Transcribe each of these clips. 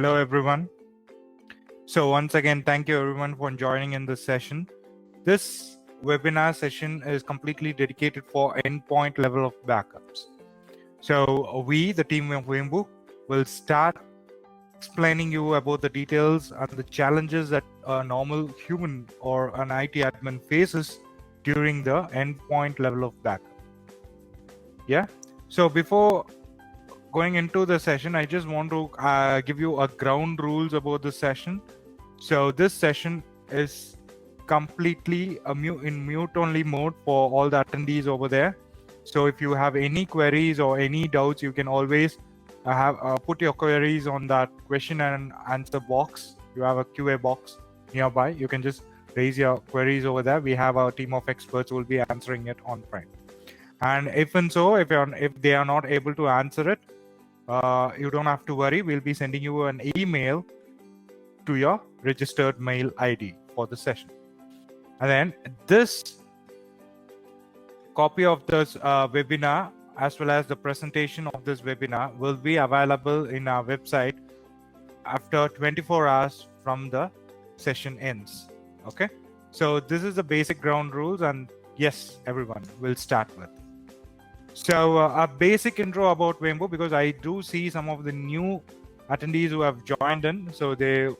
Hello, everyone. So once again, thank you everyone for joining in this session. This webinar session is completely dedicated for endpoint level of backups. So we, the team of Wimbu, will start explaining you about the details and the challenges that a normal human or an IT admin faces during the endpoint level of backup. Yeah. So before going into the session, I just want to give you a ground rules about the session. So this session is completely in mute only mode for all the attendees over there. So if you have any queries or any doubts, you can always put your queries on that question and answer box. You have a QA box nearby. You can just raise your queries over there. We have our team of experts who will be answering it on prime. And if they are not able to answer it, you don't have to worry. We'll be sending you an email to your registered mail ID for the session. And then this copy of this webinar as well as the presentation of this webinar will be available in our website after 24 hours from the session ends. Okay, so this is the basic ground rules, and yes, everyone will start with. So a basic intro about Wimbu, because I do see some of the new attendees who have joined in. So I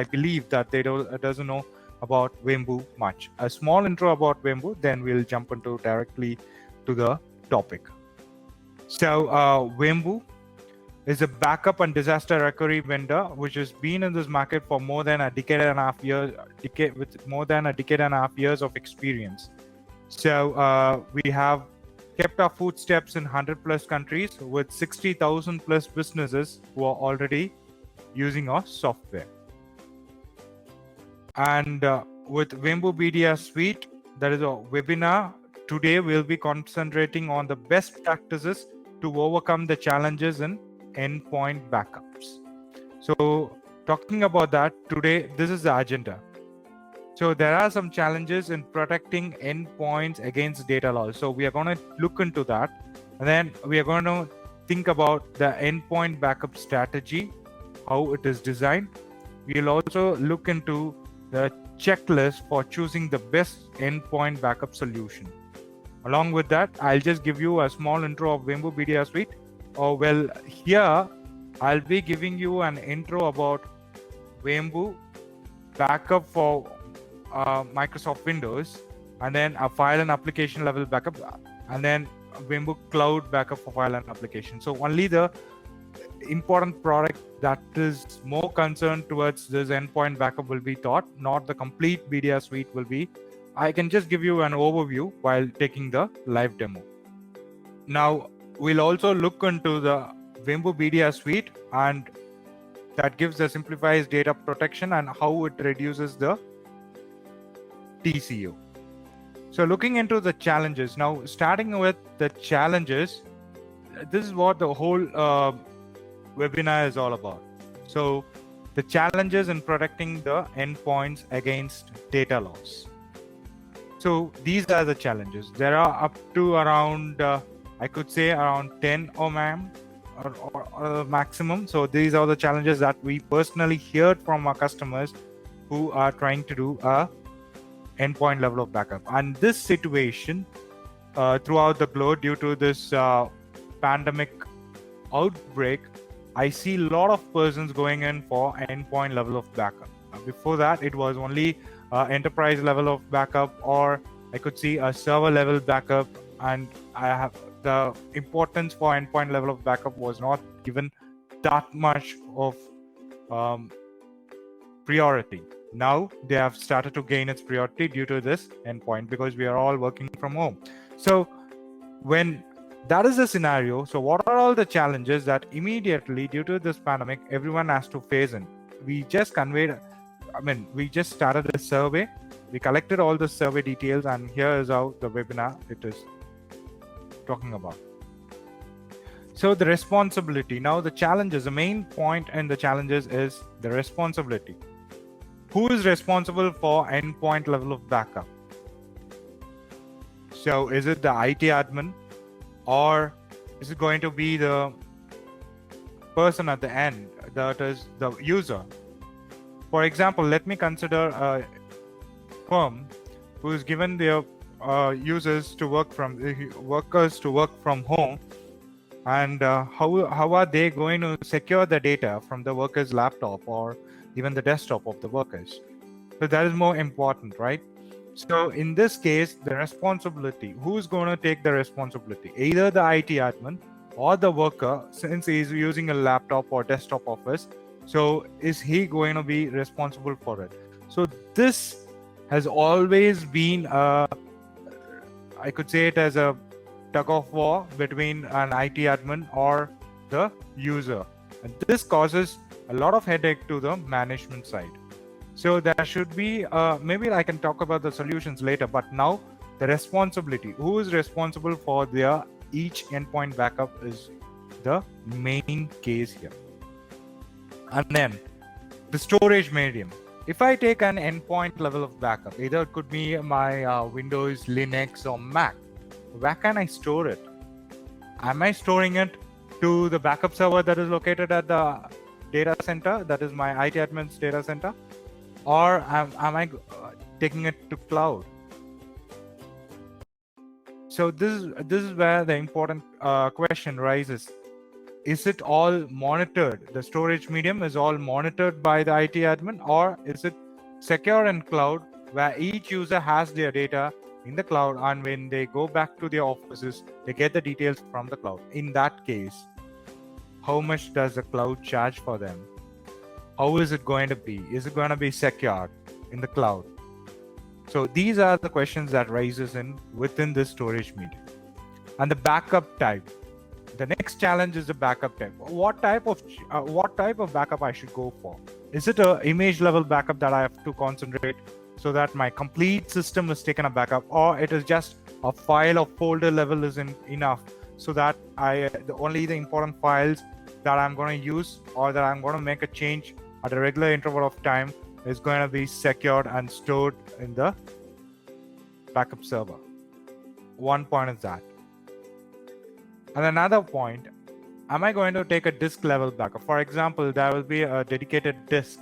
believe that they doesn't know about Wimbu much. A small intro about Wimbu, then we'll jump into directly to the topic. So Wimbu is a backup and disaster recovery vendor which has been in this market for more than a decade and a half years of experience. So we have kept our footsteps in 100 plus countries with 60,000 plus businesses who are already using our software. And with Wimbu Media Suite, that is a webinar. Today we'll be concentrating on the best practices to overcome the challenges in endpoint backups. So talking about that today, this is the agenda. So there are some challenges in protecting endpoints against data loss. So we are going to look into that. And then we are going to think about the endpoint backup strategy, how it is designed. We'll also look into the checklist for choosing the best endpoint backup solution. Along with that, I'll just give you a small intro of Wimbu Media Suite. Here I'll be giving you an intro about Wimbu backup for Microsoft Windows, and then a file and application level backup, and then Wimbu Cloud backup for file and application. So only the important product that is more concerned towards this endpoint backup will be taught, not the complete media suite will be. I can just give you an overview while taking the live demo. Now we'll also look into the Wimbu Media Suite, and that gives the simplifies data protection and how it reduces the TCO. So looking into the challenges, now starting with the challenges, this is what the whole webinar is all about. So the challenges in protecting the endpoints against data loss. So these are the challenges. There are up to around, I could say around 10 or maximum. So these are the challenges that we personally heard from our customers who are trying to do a endpoint level of backup. And this situation throughout the globe due to this pandemic outbreak, I see a lot of persons going in for endpoint level of backup. Before that, it was only enterprise level of backup, or I could see a server level backup, and the importance for endpoint level of backup was not given that much of priority. Now they have started to gain its priority due to this endpoint because we are all working from home. So when that is the scenario, so what are all the challenges that immediately due to this pandemic everyone has to face in? We just started a survey. We collected all the survey details, and here is how the webinar it is talking about. So the responsibility. Now the challenges, the main point in the challenges is the responsibility. Who is responsible for endpoint level of backup? So is it the IT admin, or is it going to be the person at the end, that is the user. For example, let me consider a firm who is given their workers to work from home, and how are they going to secure the data from the workers' laptop or even the desktop of the workers? So that is more important, right? So in this case, the responsibility, who's going to take the responsibility? Either the IT admin or the worker, since he's using a laptop or desktop office. So is he going to be responsible for it? So this has always been I could say it as a tug of war between an IT admin or the user. And this causes a lot of headache to the management side. So there should be, maybe I can talk about the solutions later, but now the responsibility, who is responsible for their each endpoint backup is the main case here. And then the storage medium. If I take an endpoint level of backup, either it could be my Windows, Linux, or Mac, where can I store it? Am I storing it to the backup server that is located at the data center, that is my IT admin's data center? Or am I taking it to cloud? So this is where the important question rises. Is it all monitored? The storage medium is all monitored by the IT admin, or is it secure in cloud where each user has their data in the cloud, and when they go back to their offices, they get the details from the cloud? In that case, how much does the cloud charge for them? How is it going to be? Is it going to be secured in the cloud? So these are the questions that rises within this storage medium. And the backup type. The next challenge is the backup type. What type of backup I should go for? Is it a image level backup that I have to concentrate so that my complete system is taken a backup, or it is just a file or folder level is enough so that only the important files that I'm going to use or that I'm going to make a change at a regular interval of time is going to be secured and stored in the backup server? One point is that. And another point, am I going to take a disk level backup? For example, there will be a dedicated disk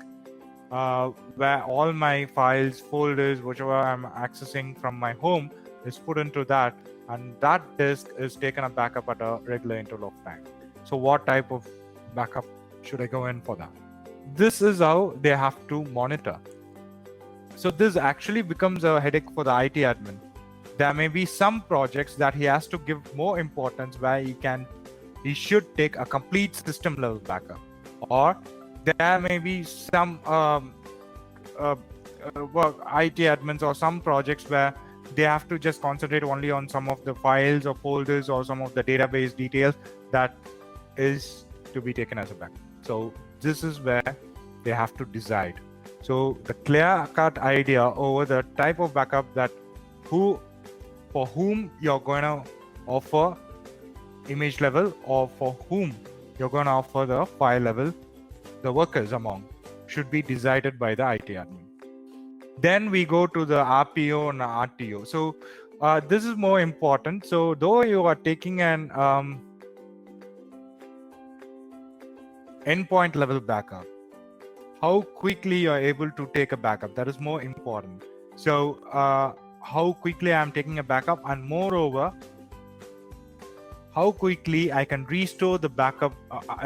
where all my files, folders, whichever I'm accessing from my home is put into that, and that disk is taken a backup at a regular interval of time. So what type of backup should I go in for that? This is how they have to monitor. So this actually becomes a headache for the IT admin. There may be some projects that he has to give more importance where he should take a complete system level backup, or there may be some IT admins or some projects where they have to just concentrate only on some of the files or folders or some of the database details that is to be taken as a backup. So this is where they have to decide. So the clear-cut idea over the type of backup that for whom you're going to offer image level, or for whom you're going to offer the file level, the workers among, should be decided by the IT admin. Then we go to the RPO and RTO. So this is more important. So though you are taking an endpoint level backup, how quickly you're able to take a backup, that is more important. So how quickly I'm taking a backup, and moreover, how quickly I can restore the backup,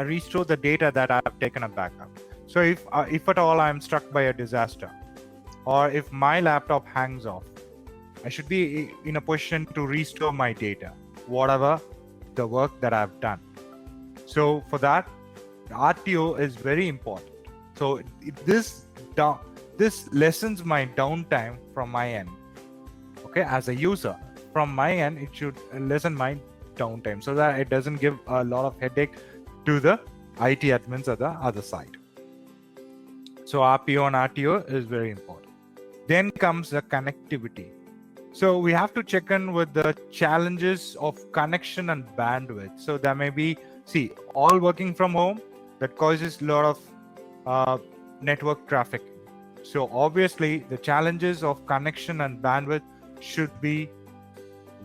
restore the data that I have taken a backup. So if at all I'm struck by a disaster, or if my laptop hangs off, I should be in a position to restore my data, whatever the work that I've done. So for that, the RTO is very important. So this lessens my downtime from my end. Okay, as a user, from my end, it should lessen my downtime so that it doesn't give a lot of headache to the IT admins at the other side. So RPO and RTO is very important. Then comes the connectivity. So we have to check in with the challenges of connection and bandwidth. So there may be, all working from home, that causes a lot of network traffic. So obviously the challenges of connection and bandwidth should be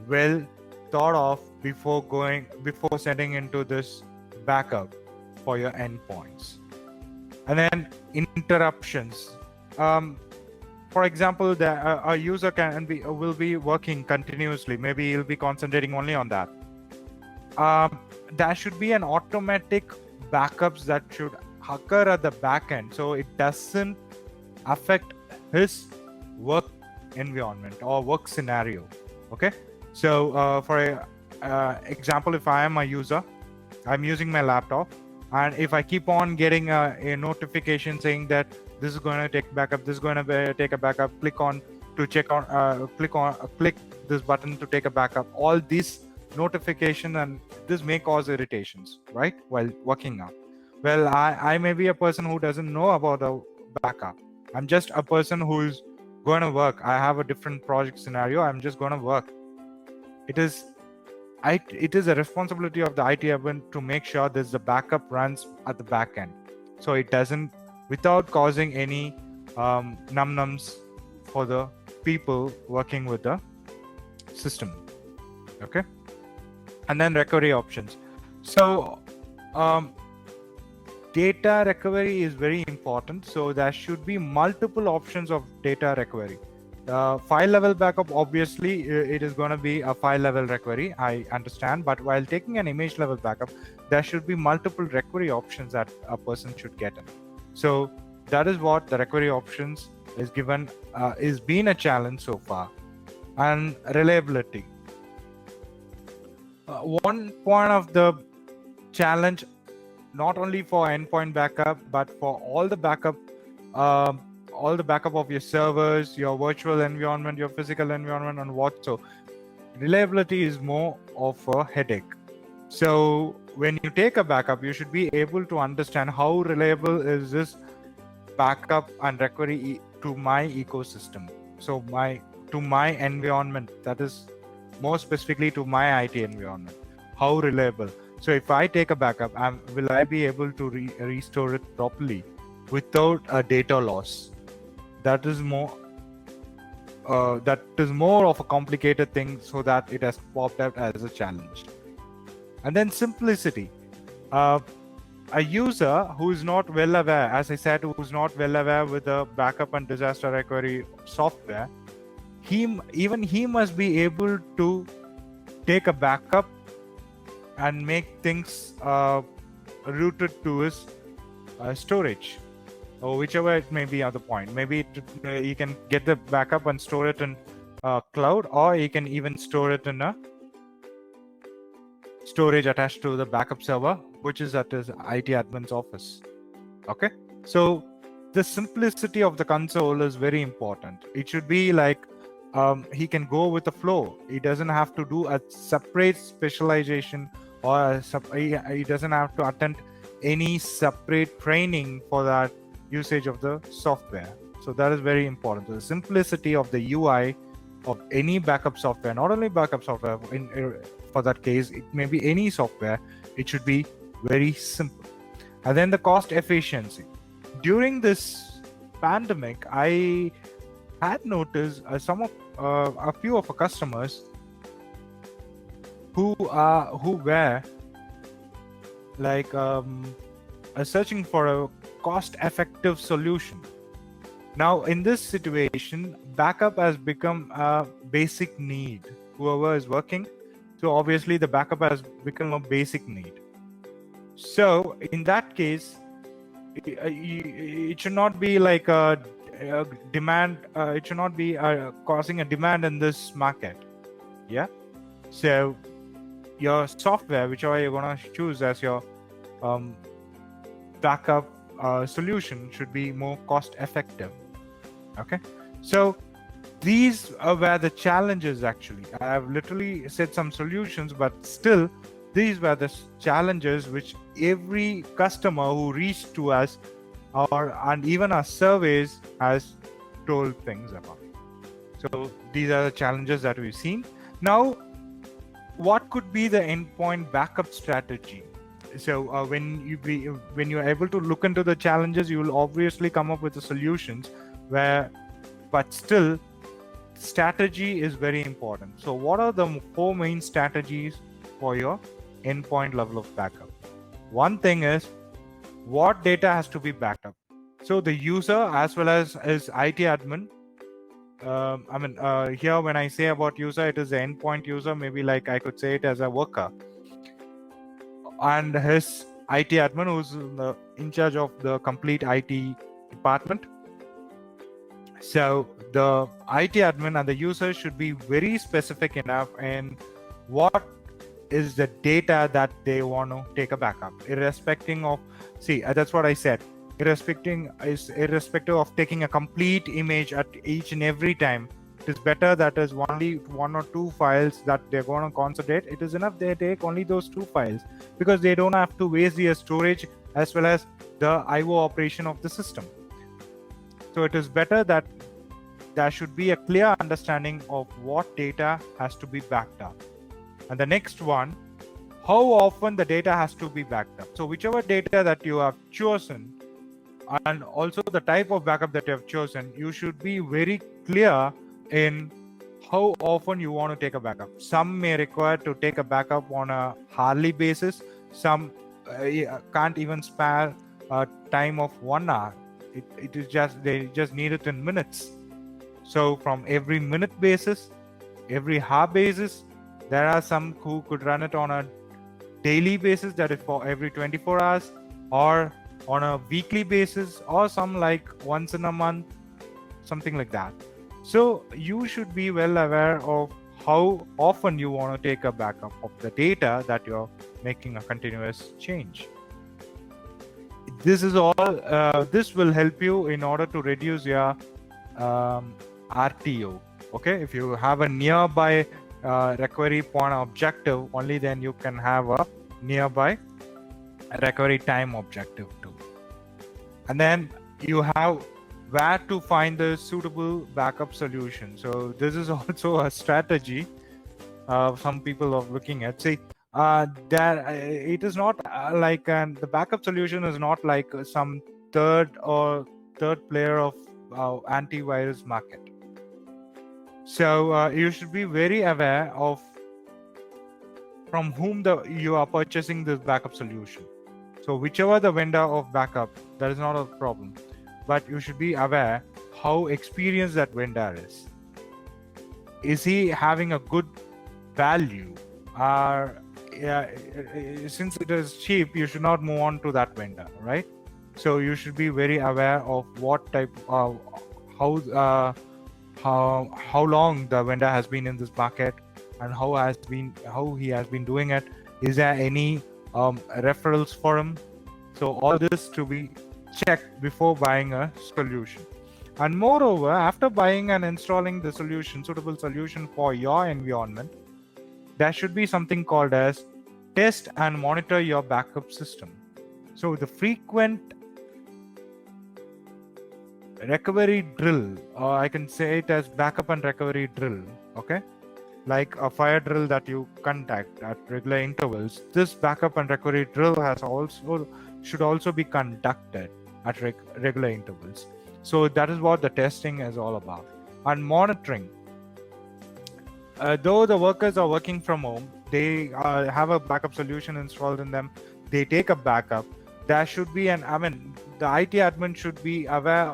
well thought of before sending into this backup. for your endpoints. And then interruptions. For example, a user will be working continuously. Maybe he'll be concentrating only on that. There should be an automatic backups that should occur at the back end, so it doesn't affect his work environment or work scenario. Okay, so for example, if I am a user, I'm using my laptop, and if I keep on getting a notification saying that this is going to take backup, this is going to take a backup, click on to check on, click this button to take a backup, all these notification, and this may cause irritations, right, while working now. Well, I may be a person who doesn't know about the backup. I'm just a person who's going to work. I have a different project scenario. I'm just going to work. It is a responsibility of the IT admin to make sure this the backup runs at the back end, so it doesn't, without causing any nums for the people working with the system. Okay, and then recovery options. So data recovery is very important, so there should be multiple options of data recovery. File level backup, obviously it is going to be a file level recovery, I understand, but while taking an image level backup, there should be multiple recovery options that a person should get in. So that is what the recovery options is given, is been a challenge so far. And reliability, one point of the challenge, not only for endpoint backup but for all the backup of your servers, your virtual environment, your physical environment, and what. So reliability is more of a headache. So when you take a backup, you should be able to understand how reliable is this backup and recovery to my ecosystem, so to my environment, that is more specifically to my IT environment, how reliable. So if I take a backup, will I be able to restore it properly without a data loss? That is more of a complicated thing, so that it has popped out as a challenge. And then simplicity. A user who is not well aware, as I said, who is not well aware with the backup and disaster recovery software, he must be able to take a backup and make things routed to his storage, or whichever it may be at the point. Maybe you can get the backup and store it in cloud, or you can even store it in a storage attached to the backup server, which is at his IT admin's office. Okay, so the simplicity of the console is very important. It should be like he can go with the flow. He doesn't have to do a separate specialization, or he doesn't have to attend any separate training for that usage of the software. So that is very important. The simplicity of the UI of any backup software, not only backup software, for that case, it may be any software, it should be very simple. And then the cost efficiency. During this pandemic, I had noticed a few of our customers who were like searching for a cost-effective solution. Now, in this situation, backup has become a basic need. Whoever is working, so obviously the backup has become a basic need. So in that case, it should not be like a demand. It should not be causing a demand in this market. Yeah. So your software, whichever you're gonna choose as your backup solution, should be more cost effective. Okay. So these are where the challenges actually. I have literally said some solutions, but still these were the challenges which every customer who reached to us, and even our surveys, has told things about. So these are the challenges that we've seen. Now, what could be the endpoint backup strategy? So when you're able to look into the challenges, you will obviously come up with the solutions. But still, strategy is very important. So what are the 4 main strategies for your endpoint level of backup? One thing is what data has to be backed up. So the user as well as IT admin, here when I say about user, it is the endpoint user, maybe like I could say it as a worker, and his IT admin who's in charge of the complete IT department. So the IT admin and the user should be very specific enough in what is the data that they want to take a backup, irrespective of, that's what I said, irrespective of taking a complete image at each and every time. It is better that is only 1 or 2 files that they're going to concentrate. It is enough they take only those 2 files, because they don't have to waste their storage as well as the IO operation of the system. So it is better that there should be a clear understanding of what data has to be backed up. And the next one, how often the data has to be backed up. So whichever data that you have chosen, and also the type of backup that you have chosen, you should be very clear in how often you want to take a backup. Some may require to take a backup on a hourly basis. Some can't even spare a time of 1 hour. It is just, they just need it in minutes. So from every minute basis, every hour basis, there are some who could run it on a daily basis, that is for every 24 hours, or on a weekly basis, or some like once in a month, something like that. So you should be well aware of how often you want to take a backup of the data that you're making a continuous change. This is all, this will help you in order to reduce your RTO. Okay, if you have a nearby recovery point objective, only then you can have a nearby recovery time objective too. And then you have where to find the suitable backup solution. So this is also a strategy some people are looking at. See, it is not like the backup solution is not like some third player of antivirus market. So you should be very aware of from whom you are purchasing this backup solution. So whichever the vendor of backup, that is not a problem, but you should be aware how experienced that vendor is. Is he having a good value? Since it is cheap, you should not move on to that vendor, right? So you should be very aware of what type of how long the vendor has been in this market, and how he has been doing it. Is there any referrals for him? So all this to be checked before buying a solution. And moreover, after buying and installing the suitable solution for your environment, there should be something called as test and monitor your backup system. So the frequent recovery drill, or I can say it as backup and recovery drill, okay, like a fire drill that you conduct at regular intervals. This backup and recovery drill should also be conducted at regular intervals. So that is what the testing is all about. And monitoring, though the workers are working from home, they have a backup solution installed in them, they take a backup, there should be the IT admin should be aware,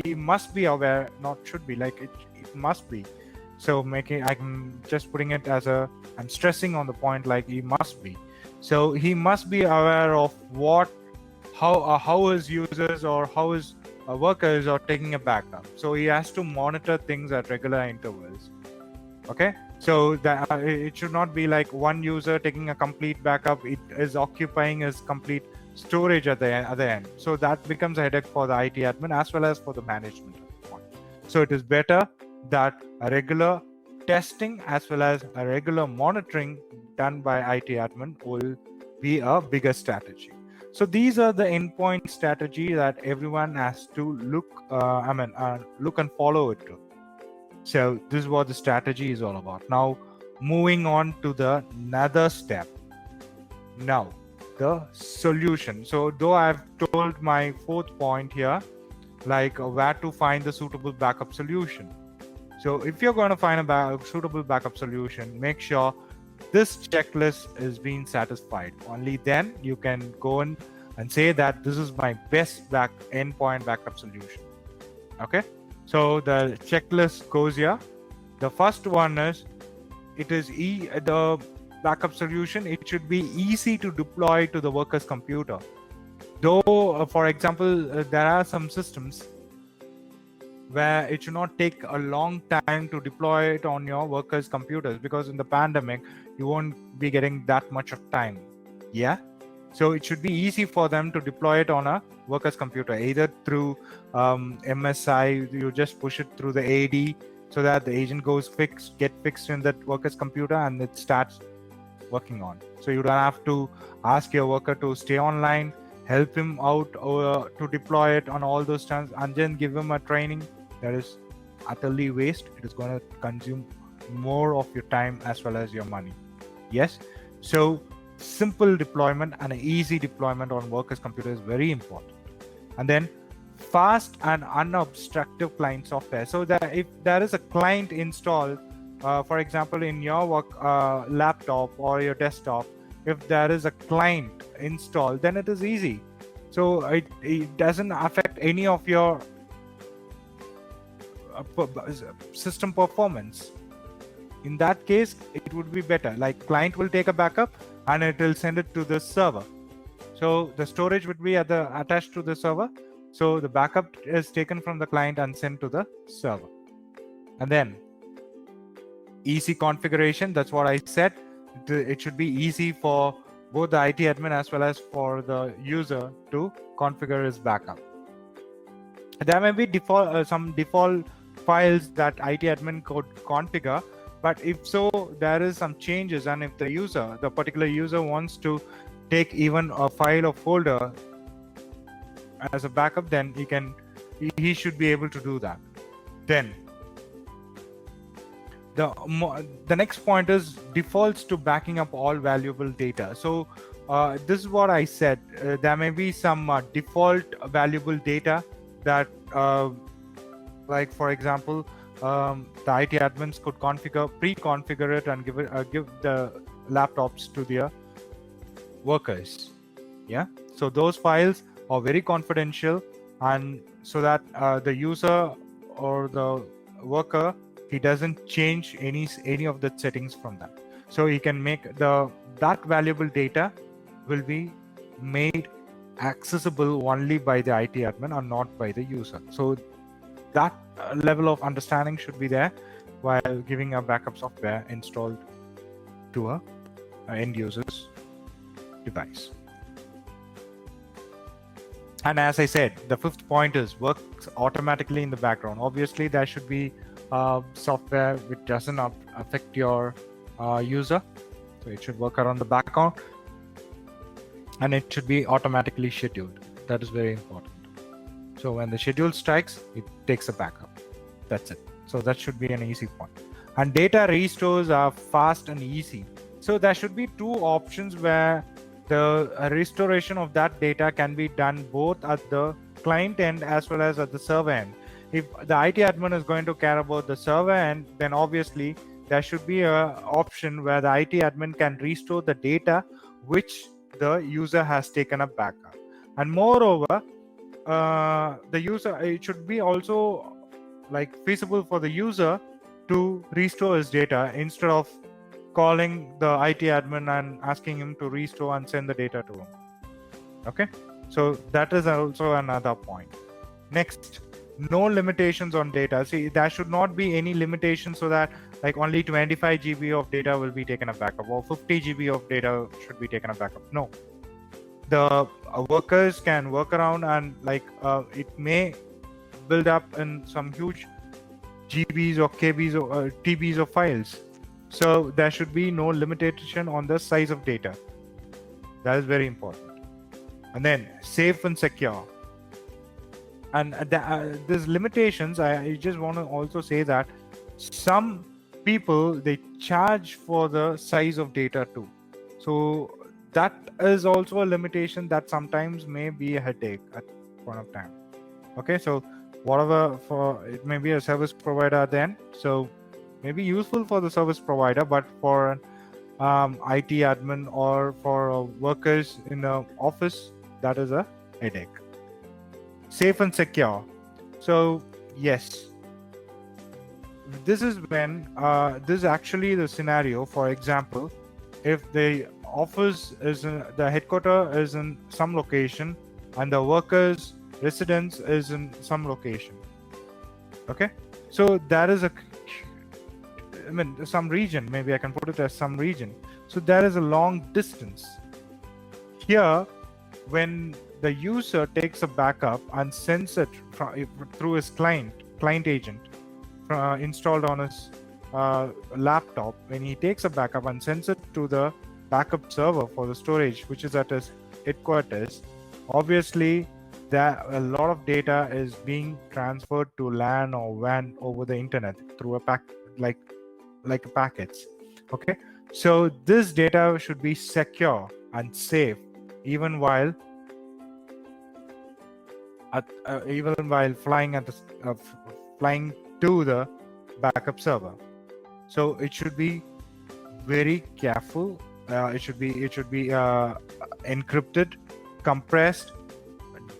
he must be aware, not should be, like it must be. So I'm just putting it as I'm stressing on the point, like he must be. So he must be aware of how his users or how his workers are taking a backup. So he has to monitor things at regular intervals. Okay, so that it should not be like one user taking a complete backup, it is occupying his complete storage at the other end. So that becomes a headache for the IT admin as well as for the management. So it is better that a regular testing as well as a regular monitoring done by IT admin will be a bigger strategy. So these are the endpoint strategy that everyone has to look and follow it to. So this is what the strategy is all about. Now moving on to the another step. Now the solution. So though I've told my fourth point here, like where to find the suitable backup solution. So if you're going to find a suitable backup solution, make sure this checklist is being satisfied. Only then you can go and and say that this is my best endpoint backup solution. Okay, so the checklist goes here. The first one is the backup solution. It should be easy to deploy to the worker's computer. Though, for example, there are some systems where it should not take a long time to deploy it on your workers' computers, because in the pandemic, you won't be getting that much of time. Yeah. So it should be easy for them to deploy it on a worker's computer, either through MSI. You just push it through the AD so that the agent get fixed in that worker's computer, and it starts working on. So you don't have to ask your worker to stay online, help him out to deploy it on all those times, and then give him a training. That is utterly waste. It is going to consume more of your time as well as your money. Yes. So simple deployment and an easy deployment on workers' computer is very important. And then fast and unobstructive client software. So that if there is a client installed, for example, in your work laptop or your desktop, if there is a client installed, then it is easy. So it doesn't affect any of your system performance. In that case, it would be better. Like, client will take a backup and it will send it to the server. So the storage would be attached to the server. So the backup is taken from the client and sent to the server. And then easy configuration. That's what I said. It should be easy for both the IT admin as well as for the user to configure his backup. There may be some default files that IT admin could configure, but if so, there is some changes, and if the particular user wants to take even a file or folder as a backup, then he should be able to do that. Then the next point is defaults to backing up all valuable data. So this is what I said. There may be some default valuable data that like, for example, the IT admins could pre-configure it and give the laptops to their workers. Yeah. So those files are very confidential, and so that the user or the worker, he doesn't change any of the settings from that. So he can make that valuable data will be made accessible only by the IT admin and not by the user. So that level of understanding should be there while giving a backup software installed to a end user's device. And as I said, the fifth point is works automatically in the background. Obviously, there should be software which doesn't affect your user. So it should work around the background, and it should be automatically scheduled. That is very important. So when the schedule strikes, it takes a backup. That's it. So that should be an easy point. And data restores are fast and easy. So there should be two options where the restoration of that data can be done both at the client end as well as at the server end. If the IT admin is going to care about the server end, then obviously there should be an option where the IT admin can restore the data which the user has taken a backup. And moreover, the user, it should be also like feasible for the user to restore his data instead of calling the IT admin and asking him to restore and send the data to him. Okay, so that is also another point. Next, no limitations on data. See, there should not be any limitations so that like only 25 GB of data will be taken a backup, or 50 GB of data should be taken a backup. No, the workers can work around, and like it may build up in some huge GBs or KBs or TBs of files. So there should be no limitation on the size of data. That is very important. And then safe and secure. And there's limitations. I just want to also say that some people, they charge for the size of data too. So that is also a limitation that sometimes may be a headache at point of time. Okay, so whatever, for it may be a service provider then, so may be useful for the service provider, but for an IT admin or for workers in the office, that is a headache. Safe and secure. So yes, this is when this is actually the scenario. For example, if the office is in, the headquarter is in some location and the workers residence is in some location. Okay, so that is some region, maybe I can put it as some region. So there is a long distance. Here, when the user takes a backup and sends it through his client agent installed on his laptop, when he takes a backup and sends it to the backup server for the storage, which is at his headquarters, obviously that a lot of data is being transferred to LAN or WAN over the internet through a like packets. Okay, so this data should be secure and safe even while flying flying to the backup server. So it should be very careful. It should be encrypted, compressed,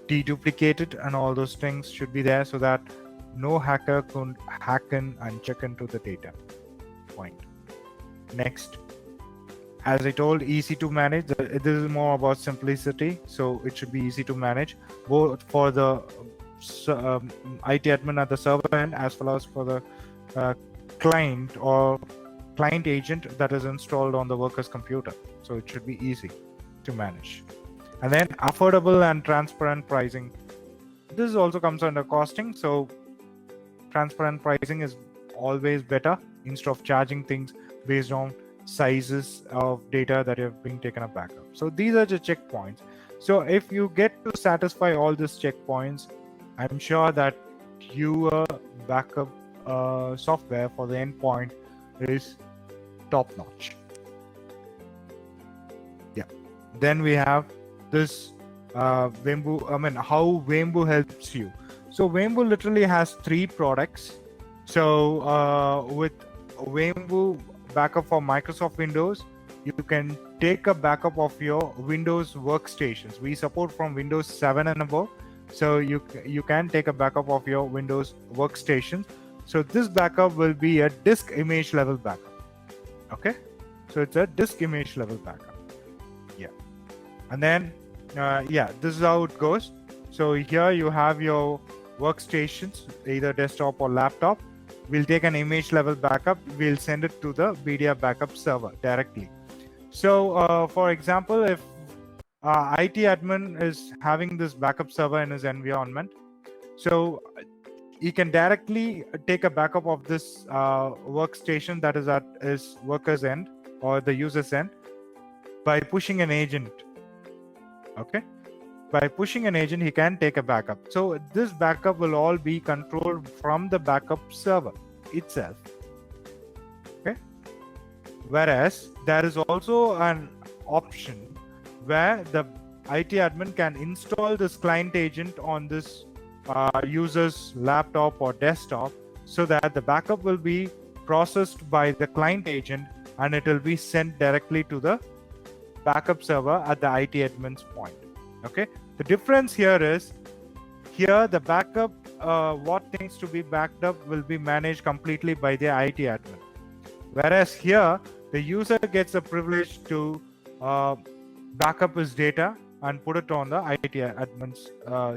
deduplicated, and all those things should be there so that no hacker can hack in and check into the data. Point. Next, as I told, easy to manage. This is more about simplicity, so it should be easy to manage both for the IT admin at the server end as well as for the client or client agent that is installed on the worker's computer. So it should be easy to manage. And then affordable and transparent pricing. This also comes under costing. So transparent pricing is always better instead of charging things based on sizes of data that have been taken a backup. So these are the checkpoints. So if you get to satisfy all these checkpoints, I'm sure that your backup software for the endpoint is top notch. Yeah. Then we have this Wembu. How Wembu helps you. So Wembu literally has 3 products. So with Wembu backup for Microsoft Windows, you can take a backup of your Windows workstations. We support from Windows 7 and above, so you can take a backup of your Windows workstations. So this backup will be a disk image level backup. Okay, so it's a disk image level backup. Yeah, and then this is how it goes. So here you have your workstations, either desktop or laptop. We'll take an image level backup. We'll send it to the BDR backup server directly. So for example, if IT admin is having this backup server in his environment, so he can directly take a backup of this workstation that is at his worker's end or the user's end by pushing an agent. Okay, by pushing an agent, he can take a backup. So this backup will all be controlled from the backup server itself. Okay, whereas there is also an option where the IT admin can install this client agent on this user's laptop or desktop, so that the backup will be processed by the client agent and it will be sent directly to the backup server at the IT admin's point. Okay, the difference here is, here the backup, what things to be backed up will be managed completely by the IT admin, whereas here the user gets a privilege to back up his data and put it on the IT admin's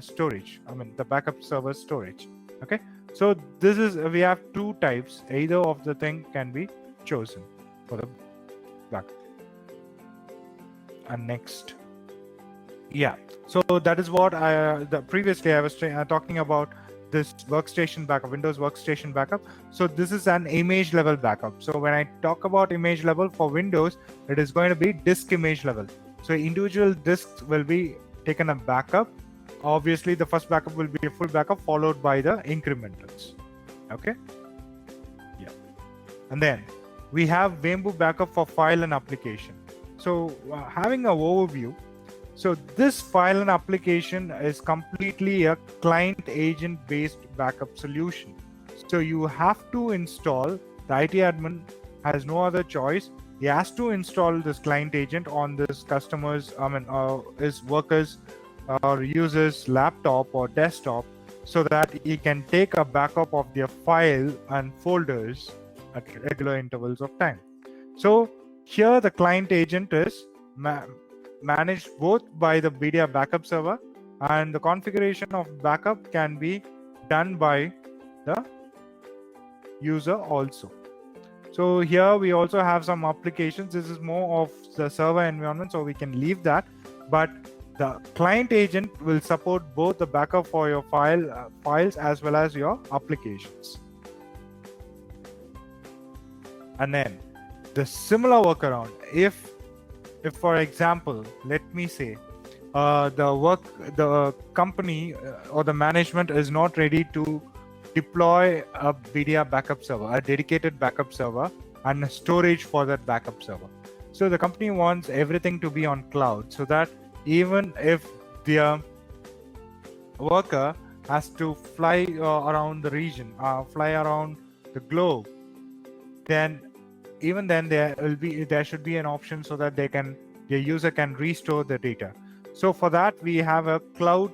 storage, the backup server storage. Okay, so this is, we have 2 types. Either of the thing can be chosen for the backup. And next, so that is what previously I was talking about, this workstation backup, Windows workstation backup. So this is an image level backup. So when I talk about image level for Windows, it is going to be disk image level. So individual disks will be taken a backup. Obviously the first backup will be a full backup followed by the incrementals. Okay, and then we have Wembu backup for file and application. So having an overview, so this file and application is completely a client agent based backup solution. So you have to install, the IT admin has no other choice. He has to install this client agent on this customer's, his worker's or user's laptop or desktop so that he can take a backup of their file and folders at regular intervals of time. So here the client agent is managed both by the BDR backup server, and the configuration of backup can be done by the user also. So here we also have some applications. This is more of the server environment, so we can leave that. But the client agent will support both the backup for your files as well as your applications. And then the similar workaround, if for example, let me say the company or the management is not ready to deploy a BDR backup server, a dedicated backup server, and a storage for that backup server. So the company wants everything to be on cloud, so that even if their worker has to fly around the region, fly around the globe, then even then there should be an option so that their user can restore the data. So for that we have a cloud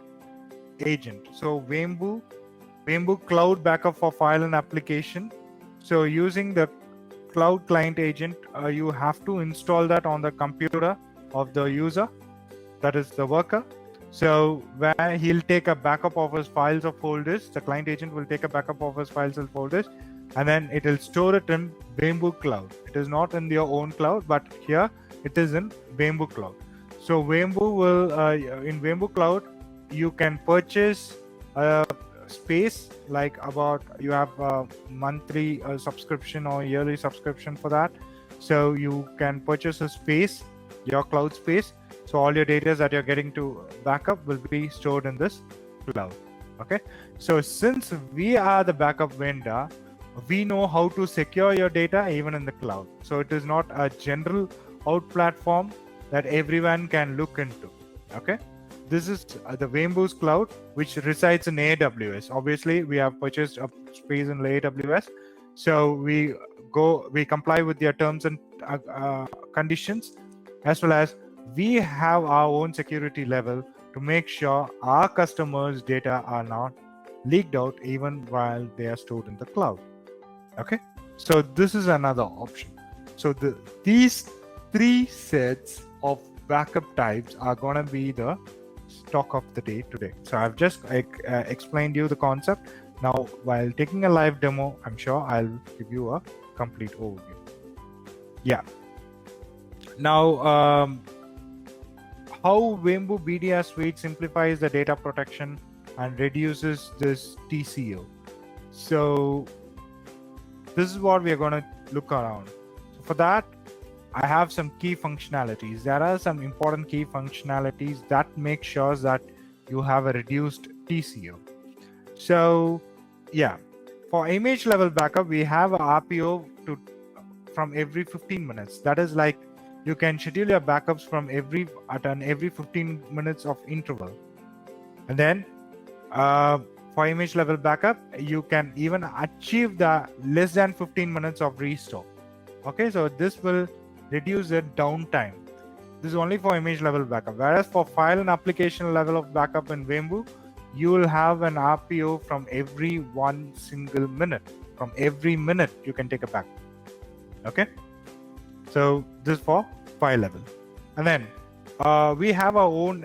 agent. So Wembu Cloud Backup for File and Application. So using the Cloud Client Agent, you have to install that on the computer of the user, that is the worker. So where he'll take a backup of his files or folders, the client agent will take a backup of his files and folders, and then it will store it in Wembu Cloud. It is not in your own cloud, but here it is in Wembu Cloud. So Wembu will, in Wembu Cloud, you can purchase space, like about you have a monthly subscription or yearly subscription for that. So you can purchase a space, your cloud space. So all your data that you're getting to backup will be stored in this cloud. Okay. So since we are the backup vendor, we know how to secure your data even in the cloud. So it is not a general out platform that everyone can look into. Okay. This is the Wembu's cloud, which resides in AWS. Obviously, we have purchased a space in AWS, so we comply with their terms and conditions, as well as we have our own security level to make sure our customers' data are not leaked out even while they are stored in the cloud. Okay, so this is another option. So these three sets of backup types are going to be the talk of the day today. So I've just explained you the concept. Now, while taking a live demo, I'm sure I'll give you a complete overview. Yeah. Now, how Wembu BDR Suite simplifies the data protection and reduces this TCO. So this is what we are going to look around. So for that, I have some key functionalities. There are some important key functionalities that make sure that you have a reduced TCO. So yeah, for image level backup, we have a RPO from every 15 minutes. That is like you can schedule your backups from every 15 minutes of interval. And then for image level backup, you can even achieve the less than 15 minutes of restore. Okay, so this will reduce the downtime. This is only for image level backup. Whereas for file and application level of backup in Wembu, you will have an RPO from every one single minute. From every minute, you can take a backup. Okay, so this is for file level. And then we have our own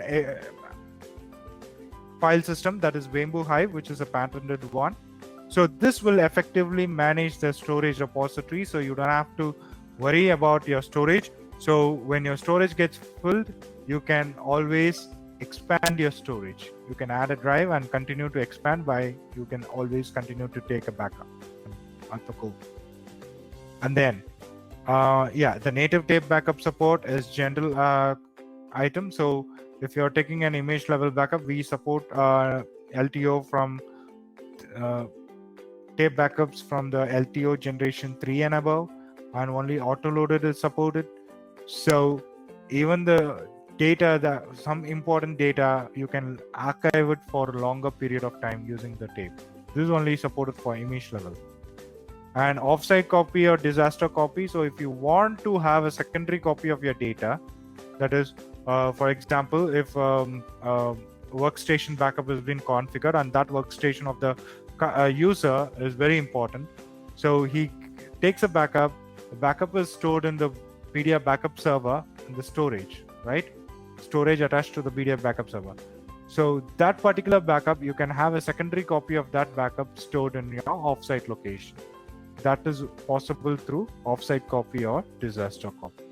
file system, that is Wembu Hive, which is a patented one. So this will effectively manage the storage repository, so you don't have to worry about your storage. So when your storage gets filled, you can always expand your storage. You can add a drive and continue to expand you can always continue to take a backup at the go. And then the native tape backup support is general item. So if you're taking an image level backup, we support LTO from tape backups from the LTO generation 3 and above, and only autoloaded is supported. So even the data, some important data, you can archive it for a longer period of time using the tape. This is only supported for image level. And offsite copy or disaster copy. So if you want to have a secondary copy of your data, that is, for example, if workstation backup has been configured, and that workstation of the user is very important. So he takes a backup. The backup is stored in the PDF backup server in the storage, right? Storage attached to the PDF backup server. So that particular backup, you can have a secondary copy of that backup stored in your offsite location. That is possible through offsite copy or disaster copy.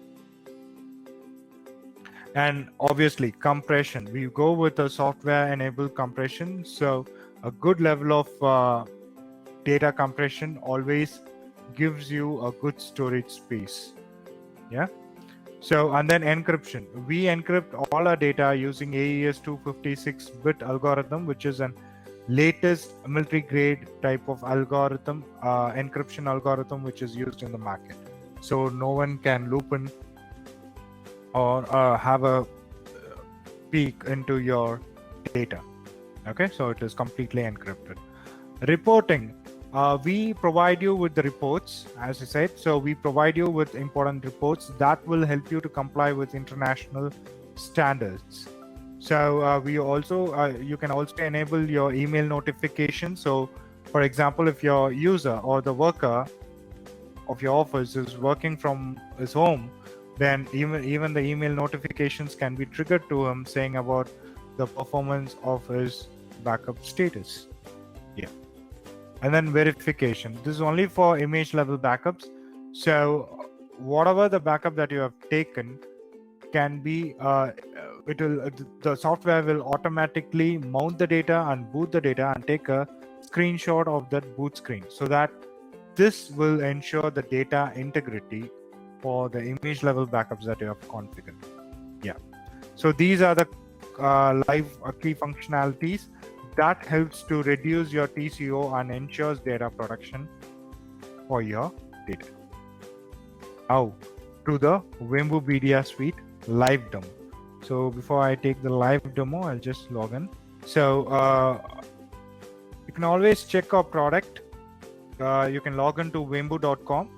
And obviously compression, we go with a software enabled compression. So a good level of data compression always gives you a good storage space. Yeah. So, and then encryption, we encrypt all our data using AES 256-bit algorithm, which is an latest military grade type of algorithm, encryption algorithm, which is used in the market. So no one can loop in or have a peek into your data. Okay, so it is completely encrypted. Reporting, we provide you with the reports, as I said. So we provide you with important reports that will help you to comply with international standards. So we also you can also enable your email notification. So for example, if your user or the worker of your office is working from his home, then even the email notifications can be triggered to him saying about the performance of his backup status. Yeah. And then verification, this is only for image level backups. So whatever the backup that you have taken can be the software will automatically mount the data and boot the data and take a screenshot of that boot screen, so that this will ensure the data integrity for the image level backups that you have configured. Yeah, so these are the live key functionalities that helps to reduce your TCO and ensures data protection for your data. Now to the Wimbu BDR Suite live demo. So before I take the live demo, I'll just log in. So you can always check our product. You can log into wimbu.com.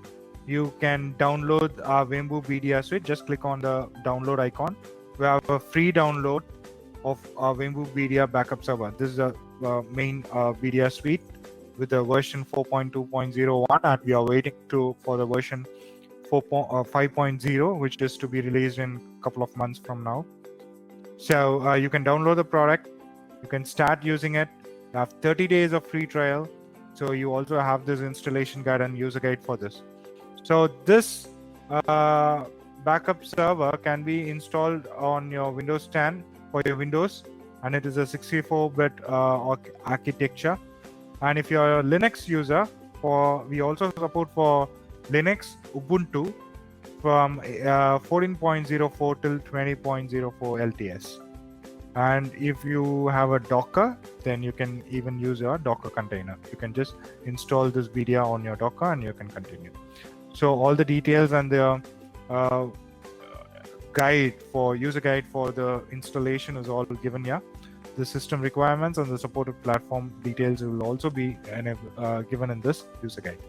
You can download our Wimbu BDR Suite. Just click on the download icon. We have a free download of our Wimbu BDR backup server. This is a main BDR Suite with the version 4.2.01, and we are waiting for the version 5.0, which is to be released in a couple of months from now. So you can download the product, you can start using it. You have 30 days of free trial. So you also have this installation guide and user guide for this. So this backup server can be installed on your Windows 10 for your Windows, and it is a 64-bit architecture. And if you're a Linux user, we also support for Linux, Ubuntu from 14.04 till 20.04 LTS. And if you have a Docker, then you can even use your Docker container. You can just install this BDR on your Docker and you can continue. So all the details and the user guide for the installation is all given here. The system requirements and the supported platform details will also be given in this user guide.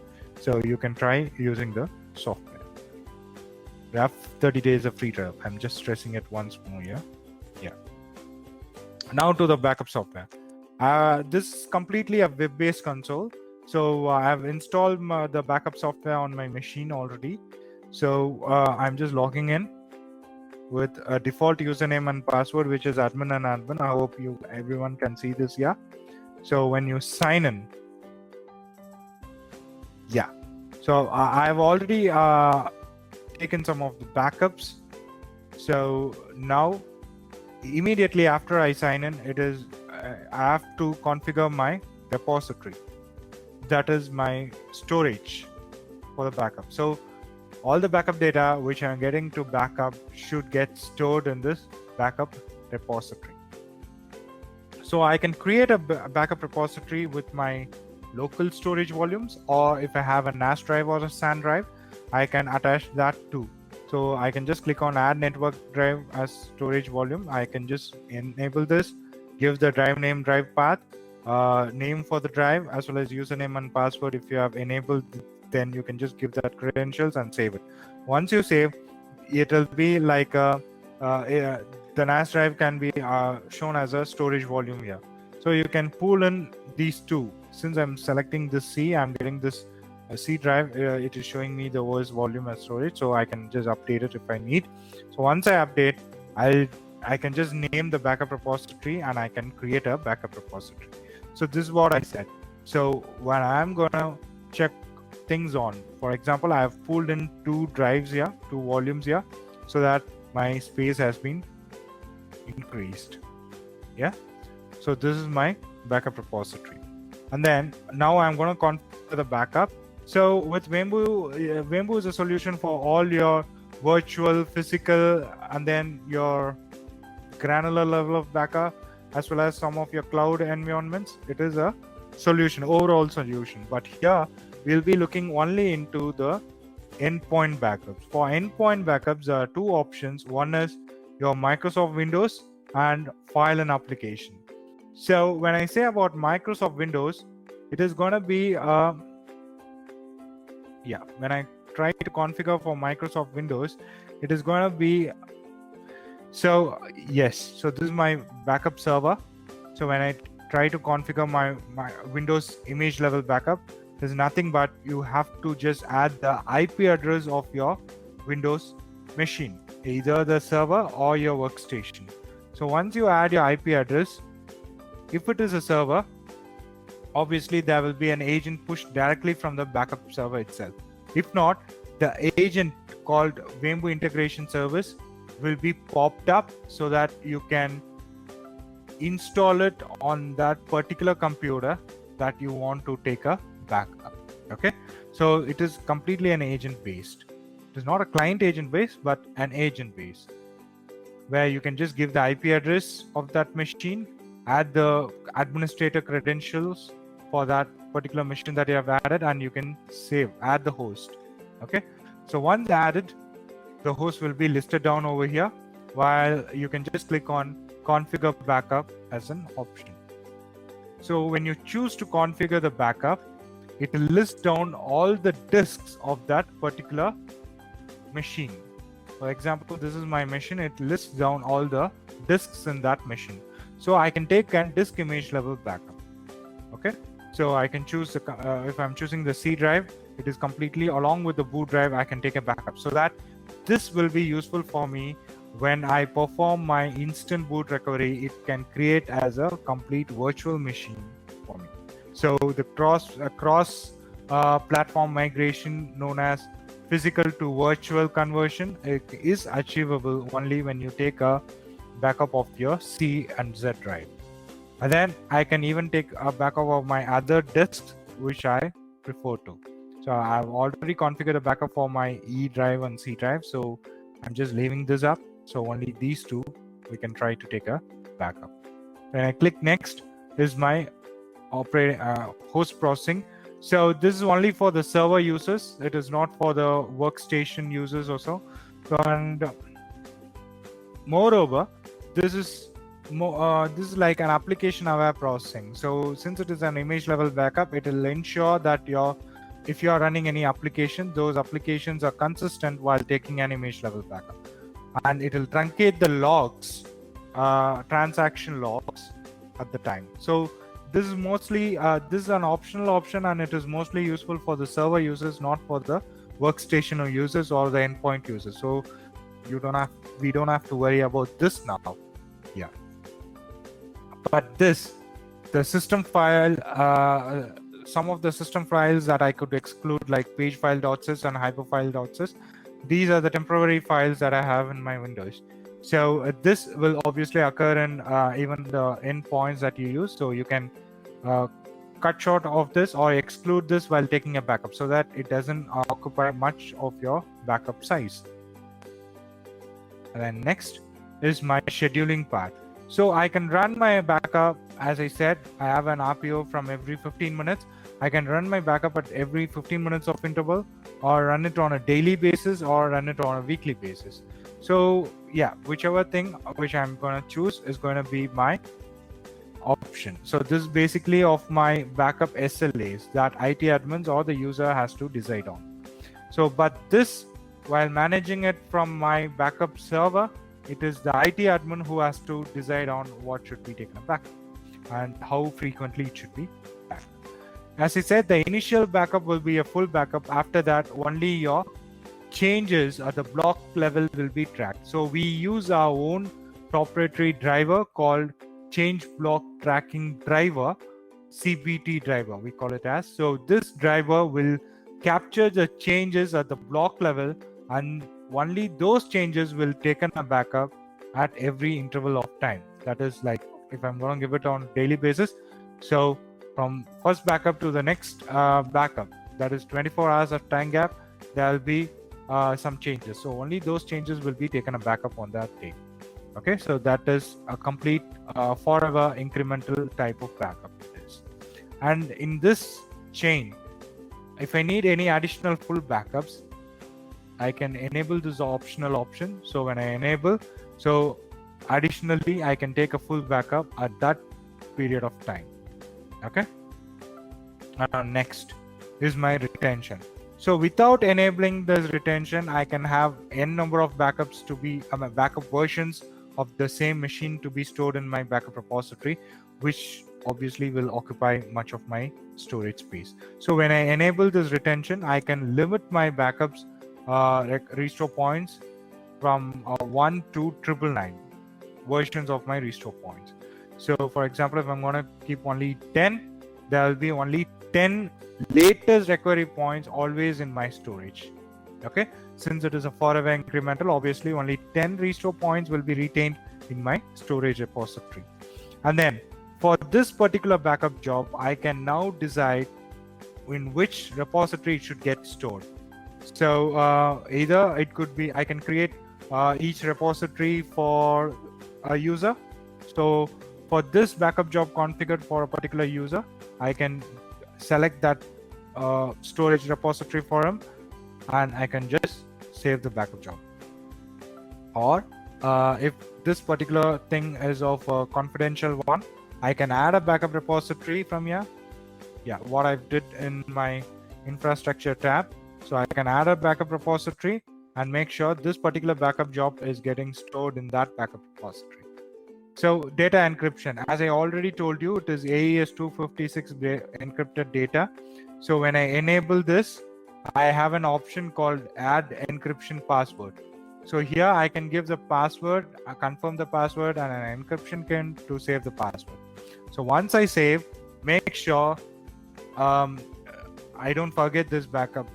So you can try using the software. We have 30 days of free trial. I'm just stressing it once more here. Yeah. Now to the backup software. This is completely a web-based console. So I've installed the backup software on my machine already. So I'm just logging in with a default username and password, which is admin and admin. I hope everyone can see this. Yeah. So when you sign in, yeah. So I've already taken some of the backups. So now, immediately after I sign in, I have to configure my repository. That is my storage for the backup. So all the backup data which I'm getting to backup should get stored in this backup repository. So I can create a backup repository with my local storage volumes, or if I have a NAS drive or a SAN drive, I can attach that too. So I can just click on add network drive as storage volume. I can just enable this, give the drive name, drive path, name for the drive, as well as username and password. If you have enabled, then you can just give that credentials and save it. Once you save, it'll be like the NAS drive can be shown as a storage volume here. So you can pull in these two. Since I'm selecting this C, I'm getting this C drive. It is showing me the OS volume as storage, so I can just update it if I need. So once I update, I can just name the backup repository and I can create a backup repository. So this is what I said. So when I'm gonna check things on, for example, I have pulled in two drives here, two volumes here, so that my space has been increased. Yeah, so this is my backup repository. And then now I'm going to configure the backup. So with Vembu, Vembu is a solution for all your virtual, physical, and then your granular level of backup, as well as some of your cloud environments. It is a solution, overall solution. But here we'll be looking only into the endpoint backups. For endpoint backups, there are two options. One is your Microsoft Windows and file and application. So when I say about Microsoft Windows, it is going to be when I try to configure for Microsoft Windows, it is going to be so this is my backup server. So when I try to configure my Windows image level backup, there's nothing but you have to just add the IP address of your Windows machine, either the server or your workstation. So once you add your IP address, if it is a server, obviously there will be an agent pushed directly from the backup server itself. If not, the agent called Vembu Integration Service will be popped up so that you can install it on that particular computer that you want to take a backup. Okay, so it is completely an agent based. It is not a client agent based, but an agent based, where you can just give the IP address of that machine, add the administrator credentials for that particular machine that you have added, and you can add the host. Okay, so once added, the host will be listed down over here, while you can just click on configure backup as an option. So when you choose to configure the backup, it will list down all the disks of that particular machine. For example, this is my machine. It lists down all the disks in that machine. So I can take a disk image level backup. Okay, so I can choose if I'm choosing the C drive, it is completely along with the boot drive. I can take a backup, so that this will be useful for me when I perform my instant boot recovery. It can create as a complete virtual machine for me. So the cross platform migration, known as physical to virtual conversion, is achievable only when you take a backup of your C and Z drive. And then I can even take a backup of my other disks, which I prefer to. So I've already configured a backup for my E drive and C drive, so I'm just leaving this up. So only these two we can try to take a backup. When I click next, is my host processing. So this is only for the server users. It is not for the workstation users also. And moreover, this is like an application aware processing. So since it is an image level backup, it will ensure that if you are running any application, those applications are consistent while taking an image level backup, and it will truncate the logs, transaction logs at the time. So this is mostly this is an optional option, and it is mostly useful for the server users, not for the workstation users or the endpoint users. So we don't have to worry about this now. Yeah, but the system file, some of the system files that I could exclude, like pagefile.sys and hyperfile.sys, these are the temporary files that I have in my Windows. So this will obviously occur in even the endpoints that you use. So you can cut short of this or exclude this while taking a backup, so that it doesn't occupy much of your backup size. And then next is my scheduling part. So I can run my backup. As I said, I have an RPO from every 15 minutes. I can run my backup at every 15 minutes of interval, or run it on a daily basis, or run it on a weekly basis. So yeah, whichever thing which I'm going to choose is going to be my option. So this is basically of my backup SLAs that IT admins or the user has to decide on. So, but this, while managing it from my backup server, it will it is the IT admin who has to decide on what should be taken back and how frequently it should be back. As I said, the initial backup will be a full backup. After that, only your changes at the block level will be tracked. So we use our own proprietary driver called change block tracking driver, CBT driver we call it as. So this driver will capture the changes at the block level, and only those changes will taken a backup at every interval of time. That is like if I'm going to give it on daily basis. So from first backup to the next backup, that is 24 hours of time gap, there will be some changes. So only those changes will be taken a backup on that day. Okay, so that is a complete forever incremental type of backup it is. And in this chain, if I need any additional full backups, I can enable this optional option. So when I enable, so additionally I can take a full backup at that period of time. Okay, next is my retention. So without enabling this retention, I can have n number of backups to be backup versions of the same machine to be stored in my backup repository, which obviously will occupy much of my storage space. So when I enable this retention, I can limit my backups restore points from 1 to 999 versions of my restore points. So for example, if I'm going to keep only 10, there will be only 10 latest recovery points always in my storage. Okay, since it is a forever incremental, obviously only 10 restore points will be retained in my storage repository. And then for this particular backup job, I can now decide in which repository it should get stored. So either it could be, I can create each repository for a user. So for this backup job configured for a particular user, I can select that storage repository for him, and I can just save the backup job. Or if this particular thing is of a confidential one, I can add a backup repository from here. Yeah, what I did in my infrastructure tab. So I can add a backup repository and make sure this particular backup job is getting stored in that backup repository. So data encryption, as I already told you, it is AES 256 encrypted data. So when I enable this, I have an option called add encryption password. So here I can give the password, confirm the password, and an encryption key to save the password. So once I save, make sure I don't forget this backup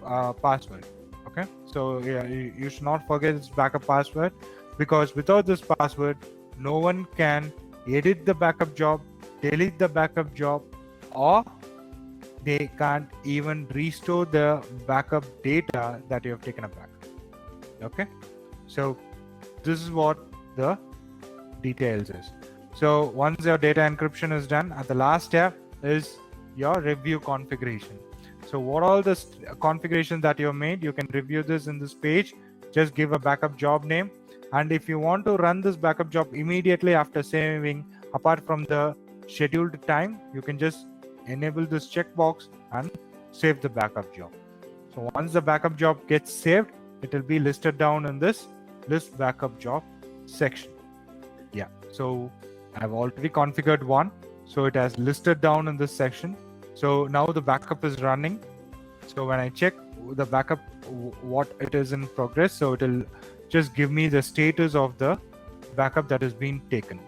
password. Okay, so yeah, you should not forget this backup password, because without this password, no one can edit the backup job, delete the backup job, or they can't even restore the backup data that you have taken a backup. Okay, so this is what the details is. So once your data encryption is done, at the last step is your review configuration. So what all the configurations that you have made, you can review this in this page. Just give a backup job name, and if you want to run this backup job immediately after saving, apart from the scheduled time, you can just enable this checkbox and save the backup job. So once the backup job gets saved, it will be listed down in this list backup job section. Yeah, so I've already configured one, so it has listed down in this section. So now the backup is running. So when I check the backup, what it is in progress, so it will just give me the status of the backup that is being taken.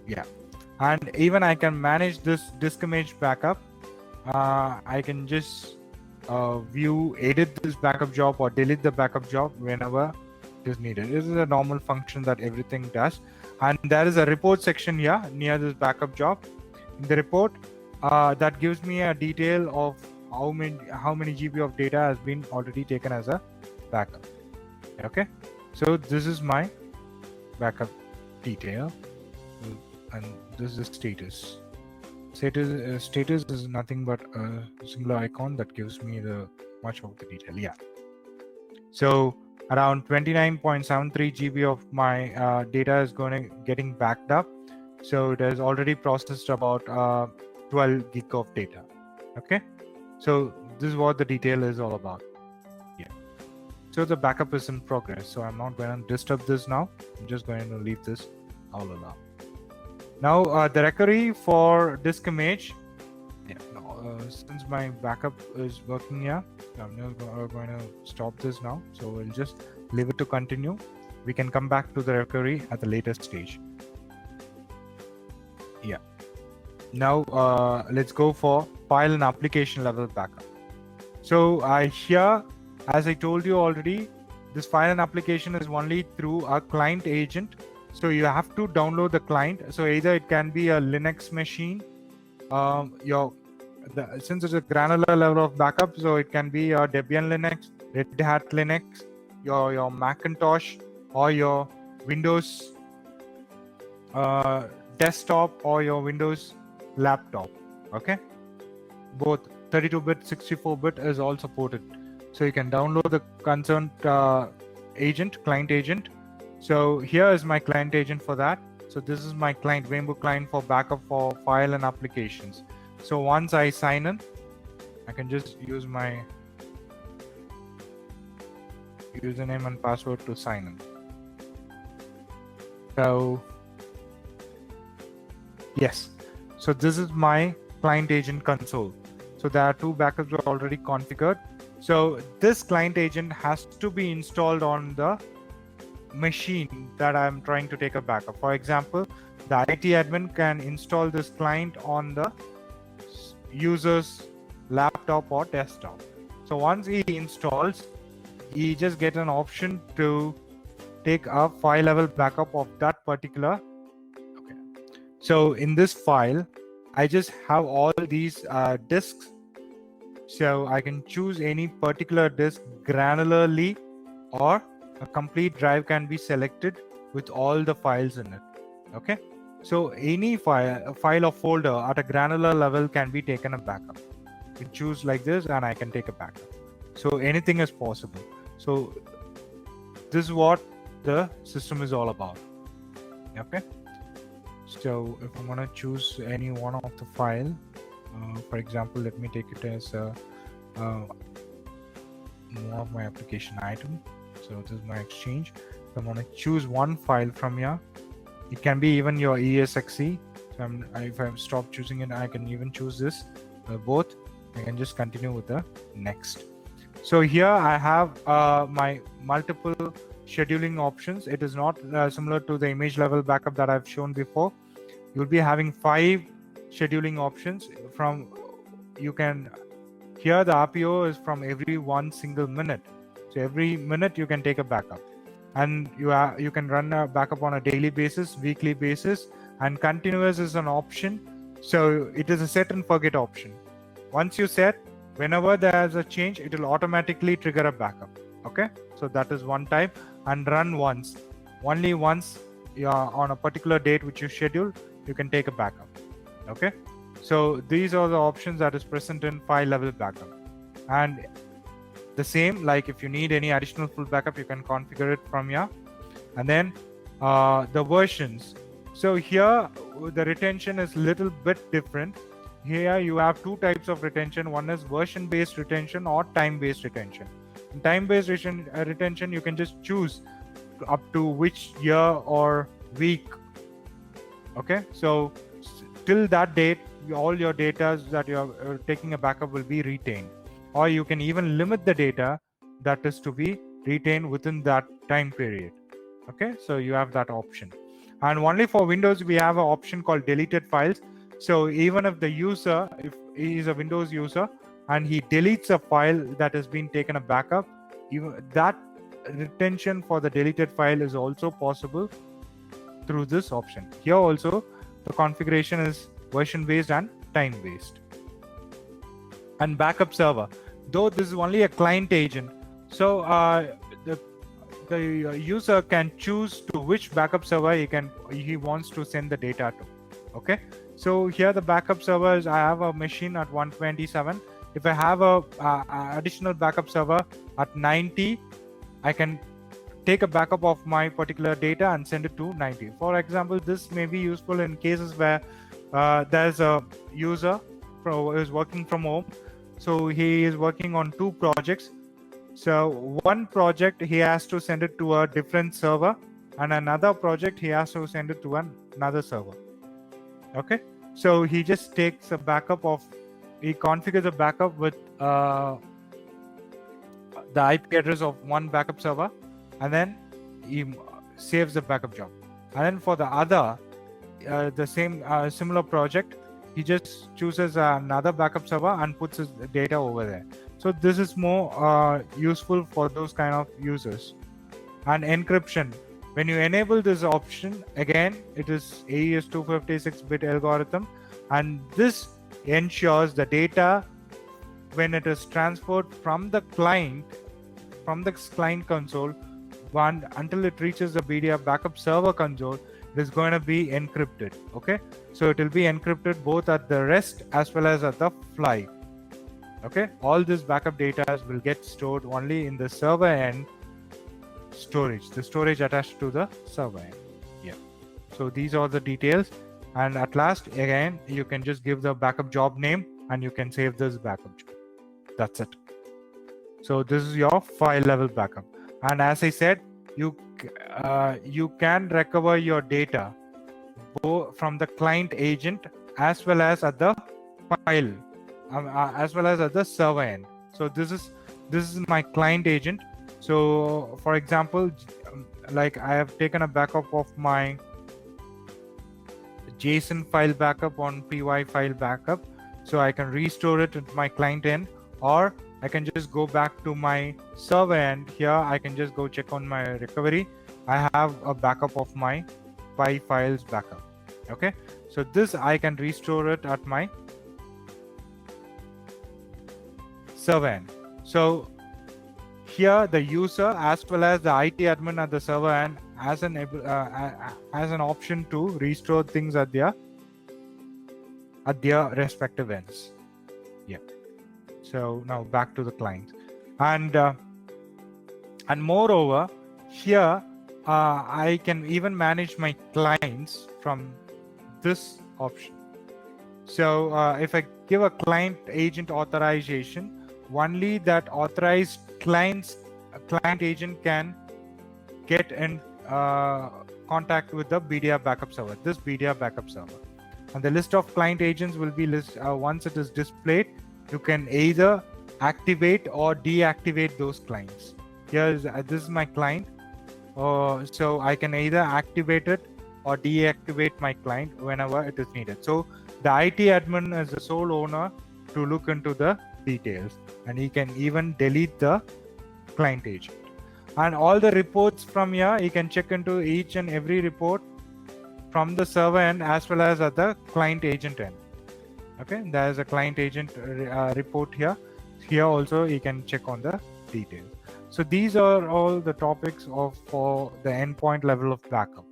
Yeah, and even I can manage this disk image backup. I can just view, edit this backup job or delete the backup job whenever it is needed. This is a normal function that everything does. And there is a report section here near this backup job. In the report, that gives me a detail of how many GB of data has been already taken as a backup. Okay, so this is my backup detail, and this is status. Status is nothing but a singular icon that gives me the much of the detail. Yeah, so around 29.73 GB of my data is getting backed up. So it has already processed about 12 gig of data. Okay, so this is what the detail is all about. Yeah. So the backup is in progress. So I'm not going to disturb this now. I'm just going to leave this all alone. Now the recovery for disk image. Yeah, no, since my backup is working here, I'm just going to stop this now. So we'll just leave it to continue. We can come back to the recovery at the later stage. Yeah. Now let's go for file and application level backup. So here, as I told you already, this file and application is only through a client agent. So you have to download the client. So either it can be a Linux machine, since it's a granular level of backup, so it can be a Debian Linux, Red Hat Linux, your Macintosh, or your Windows desktop, or your Windows laptop. Okay, both 32-bit, 64-bit is all supported. So you can download the concerned client agent. So here is my client agent for that. So this is my client, Wembu client for backup for file and applications. So once I sign in, I can just use my username and password to sign in. So yes, so this is my client agent console. So there are two backups are already configured. So this client agent has to be installed on the machine that I'm trying to take a backup. For example, the IT admin can install this client on the user's laptop or desktop. So once he installs, he just get an option to take a file level backup of that particular. Okay. So in this file, I just have all these disks. So I can choose any particular disk granularly, or a complete drive can be selected with all the files in it. Okay. So any file or folder at a granular level can be taken a backup. You choose like this and I can take a backup. So anything is possible. So this is what the system is all about. Okay. So if I'm going to choose any one of the file, for example, let me take it as more of my application item. So this is my exchange. So I'm going to choose one file from here. It can be even your ESXe. So if I stop choosing it, I can even choose this. Both. I can just continue with the next. So here I have my multiple scheduling options. It is not similar to the image level backup that I've shown before. You'll be having 5 scheduling options. Here the RPO is from every 1 single minute. So every minute you can take a backup, and you can run a backup on a daily basis, weekly basis, and continuous is an option. So it is a set and forget option. Once you set, whenever there's a change, it will automatically trigger a backup. Okay, so that is one type, and run once. Only once on a particular date which you schedule, you can take a backup. Okay, so these are the options that is present in file level backup. And the same, like if you need any additional full backup, you can configure it from here. And then the versions. So here the retention is little bit different. Here you have 2 types of retention. One is version based retention or time based retention. In time based retention, you can just choose up to which year or week. Okay, so till that date, all your data that you're taking a backup will be retained. Or you can even limit the data that is to be retained within that time period. Okay, so you have that option. And only for Windows, we have an option called deleted files. So even if the user, if he is a Windows user and he deletes a file that has been taken a backup, that retention for the deleted file is also possible through this option. Here also the configuration is version based and time based. And backup server, though this is only a client agent, so the user can choose to which backup server he wants to send the data to. Okay, so here the backup servers, I have a machine at 127. If I have a additional backup server at 90, I can take a backup of my particular data and send it to 90. For example, this may be useful in cases where there's a user who is working from home. So he is working on 2 projects. So one project he has to send it to a different server, and another project he has to send it to another server. Okay, so he just takes a backup of, he configures a backup with the IP address of one backup server, and then he saves the backup job. And then for the other, the same similar project, he just chooses another backup server and puts his data over there. So this is more useful for those kind of users. And encryption, when you enable this option, again, it is AES 256-bit algorithm, and this ensures the data, when it is transferred from the client console, until it reaches the BDR backup server console, it is going to be encrypted. Okay, so it will be encrypted both at the rest as well as at the fly. Okay, all this backup data will get stored only in the server end storage, the storage attached to the server end. Yeah, so these are the details, and at last, again, you can just give the backup job name and you can save this backup job. That's it. So this is your file level backup, and as I said, you can recover your data both from the client agent as well as at the file, as well as at the server end. So this is my client agent. So for example, like I have taken a backup of my JSON file backup on PY file backup, so I can restore it at my client end, or I can just go back to my server end. Here I can just go check on my recovery. I have a backup of my PY files backup. Okay, so this I can restore it at my server end. So here the user as well as the IT admin at the server end has an option to restore things at their respective ends. Yeah. So now back to the client, and moreover, here I can even manage my clients from this option. So if I give a client agent authorization, only that authorized client agent can get in contact with the BDR backup server, this BDR backup server. And the list of client agents will be once it is displayed, you can either activate or deactivate those clients. Here's this is my client, so I can either activate it or deactivate my client whenever it is needed. So the IT admin is the sole owner to look into the details, and he can even delete the client agent. And all the reports from here, he can check into each and every report from the server end as well as at the client agent end. Okay, there is a client agent report here. Here also he can check on the details. So these are all the topics for the endpoint level of backup.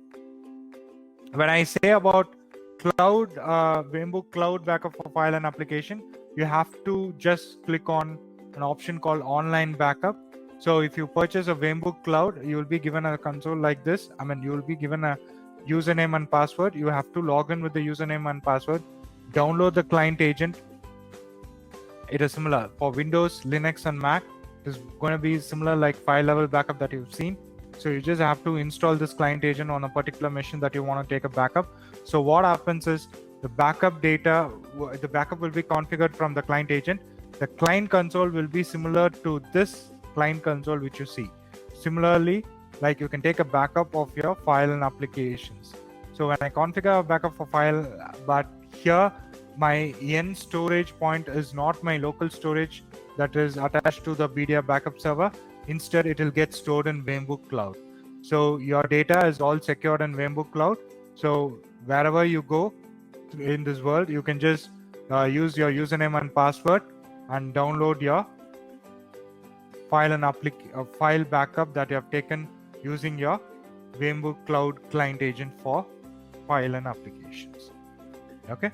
When I say about cloud, Wembu Cloud Backup for file and application, you have to just click on an option called online backup. So if you purchase a Wembu Cloud, you will be given a console like this. I mean, you will be given a username and password. You have to log in with the username and password, download the client agent. It is similar for Windows, Linux, and Mac. It is going to be similar like file level backup that you've seen. So you just have to install this client agent on a particular machine that you want to take a backup. So what happens is the backup data, the backup will be configured from the client agent. The client console will be similar to this client console which you see. Similarly, like you can take a backup of your file and applications. So when I configure a backup for file, but here my end storage point is not my local storage that is attached to the BDR backup server. Instead, it will get stored in Wembu Cloud. So your data is all secured in Wembu Cloud. So wherever you go in this world, you can just use your username and password and download your file and file backup that you have taken using your Wembu Cloud client agent for file and applications. Okay,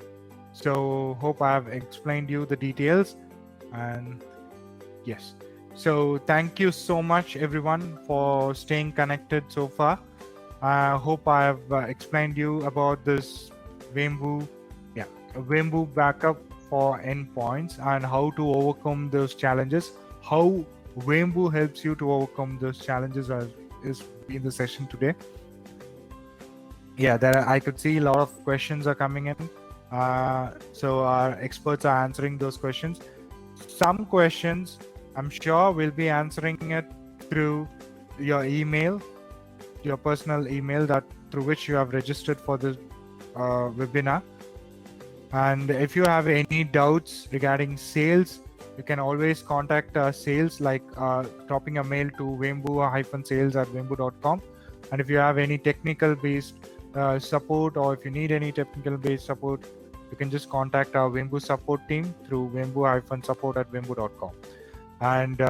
so hope I have explained you the details, and yes, so thank you so much everyone for staying connected so far. I hope I have explained you about this Wembu backup for endpoints and how to overcome those challenges, how Wembu helps you to overcome those challenges, as is in the session today. Yeah, I could see a lot of questions are coming in. So our experts are answering those questions. Some questions, I'm sure we'll be answering it through your email, your personal email that through which you have registered for this webinar. And if you have any doubts regarding sales, you can always contact sales, like dropping a mail to wembu-sales@wembu.com. And if you have any technical based support, or if you need any technical based support, you can just contact our Wembu support team through wembu-support@wembu.com. And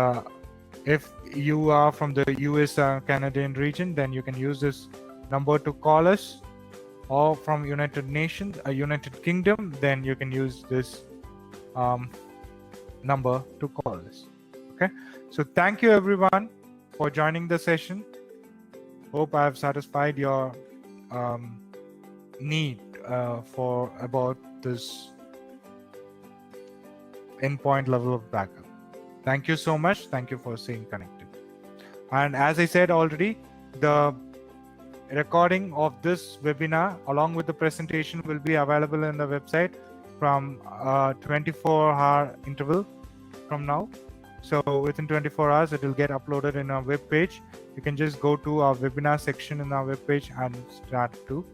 if you are from the US Canadian region, then you can use this number to call us, or from United Nations, United Kingdom, then you can use this number to call us. Okay, so thank you everyone for joining the session. Hope I have satisfied your need for about this endpoint level of backup. Thank you so much. Thank you for staying connected. And as I said already, the recording of this webinar along with the presentation will be available in the website from 24-hour interval from now. So within 24 hours, it will get uploaded in our web page. You can just go to our webinar section in our web page and start to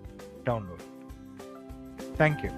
download. Thank you.